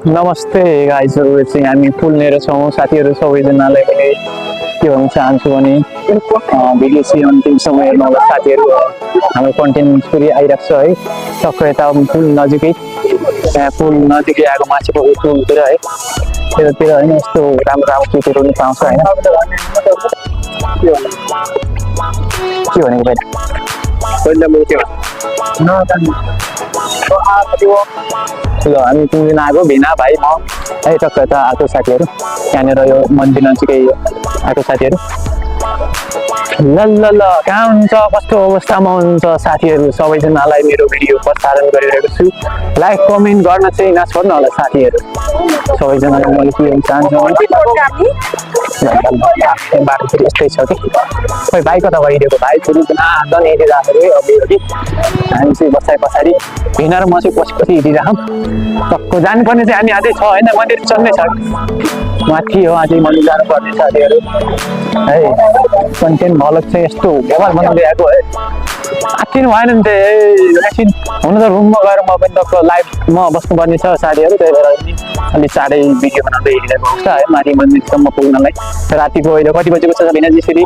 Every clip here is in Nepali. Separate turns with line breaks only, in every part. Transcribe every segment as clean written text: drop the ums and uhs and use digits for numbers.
नमस्ते गाइजहरू चाहिँ हामी पुल्नेर छौँ साथीहरू सबैजनालाई पनि के भन्न चाहन्छु भने भिडियो चाहिँ अन्तिमसम्म हेर्नु होला साथीहरू। हाम्रो कन्टेन्ट फेरि आइरहेको छ है, टक्क यता पुल नजिकै, त्यहाँ पुल नजिकै आएको मान्छेको पुलतिर है, त्यतातिर होइन यस्तो राम्रो राम्रो चिजहरू पनि पाउँछ होइन। के भनेको ल हामी 3 दिन आएको भिना भाइ म है, टक्क यता आएको साथीहरू, त्यहाँनिर यो मन्दिर नजिकै आएको साथीहरू। ल ल ल कहाँ हुन्छ, कस्तो अवस्थामा हुनुहुन्छ साथीहरू, सबैजनालाई मेरो भिडियो प्रसारण गरिरहेको छु। लाइक कमेन्ट गर्न चाहिँ नछोड्नु होला साथीहरू, सबैजनालाई मैले के भन्न चाहन्छु बाटोतिर यस्तै छ कि खोइ भाइ कता गइदिएको, भाइ फेरि आँधन हिँडिरहेको रे अघि हामी चाहिँ बसाइ पछाडि भिना र म चाहिँ पछि पछि हिँडिरहेको टक्क जानुपर्ने चाहिँ हामी अझै छ होइन, मन्दिर चल्नै छ माथि हो, अझै मन्दिर जानुपर्ने साथीहरू है। कन्टेन्ट भलग चाहिँ यस्तो व्यवहार बनाउँदै आएको है, आत्तिनु भएन नि त एकछिन हुन त रुममा गएर म पनि टक्क लाइभमा बस्नुपर्ने छ साथीहरू, त्यही भएर अलिक चाँडै भिडियो बनाउँदै हिँडिरहेको हुन्छ है माथि मन्दिरसम्म पुग्नलाई। रातिको अहिले कति बजेको छ भिना जसरी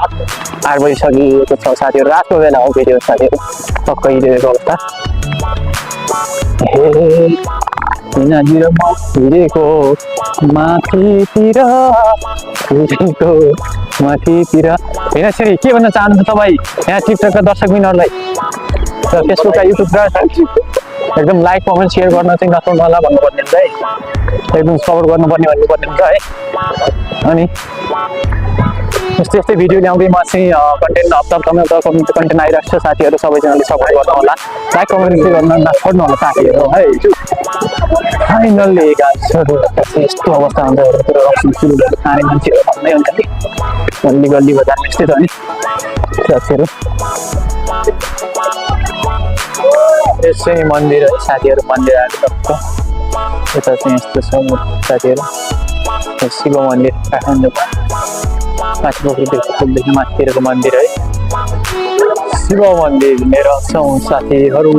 8 बजिसकेको छ साथीहरू, रातको बेला हो फेरि साथीहरू, टक्क हिँडेको अवस्था। हे भिनातिर म हिँडेको माथितिर भिनाश्री के भन्न चाहनुहुन्छ तपाईँ यहाँ टिकटकका दर्शकबिनहरूलाई र फेसबुकका युट्युबका एकदम लाइक कमेन्ट सेयर गर्न चाहिँ नछोड्नु होला भन्नुपर्ने हुन्छ है, एकदम सपोर्ट गर्नुपर्ने भन्नुपर्ने हुन्छ है। अनि यस्तै यस्तै भिडियो ल्याउँदै म चाहिँ कन्टेन्ट हप्तामा कन्टेन्ट आइरहेको छ साथीहरू, सबैजनाले सपोर्ट गर्नु होला, लाइक कमेन्ट गर्न नछोड्नु होला साथीहरू है। फाइनल्ली गाइजहरू यस्तो अवस्था हुन्छ, खाने मान्छेहरू भन्दै हुन्छ कि गल्ली गल्ली बजारमा यस्तै छ नि साथीहरू। यो चाहिँ मन्दिर है साथीहरू, मन्दिर आएको टक्क यता चाहिँ यस्तो छ साथीहरू, शिव मन्दिर काठमाडौँमा माथि पोखरीदेखि माथितिरको मन्दिर है, शिव मन्दिर मेरो छौँ साथीहरू।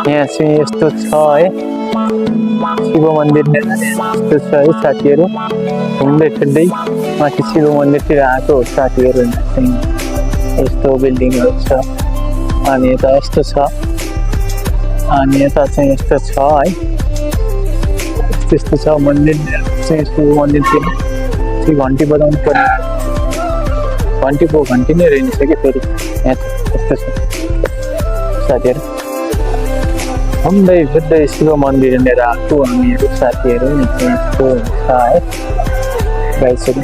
यहाँ चाहिँ यस्तो छ है शिव मन्दिर यस्तो छ है साथीहरू, घुम्दै फिर्दै माथि शिव मन्दिरतिर आएको साथीहरू। चाहिँ यस्तो बिल्डिङहरू छ, अनि यता यस्तो छ, अनि यता चाहिँ यस्तो छ है, यस्तो छ मन्दिर चाहिँ शिव मन्दिरतिर चाहिँ घन्टी बजाउनु पर्ने, घन्टी नै रहेछ कि फेरि यहाँ यस्तो छ साथीहरू। घुम्दै फिर्दै शिव मन्दिरनिर आएको हामीहरू साथीहरू यस्तो छ है गाइजहरू।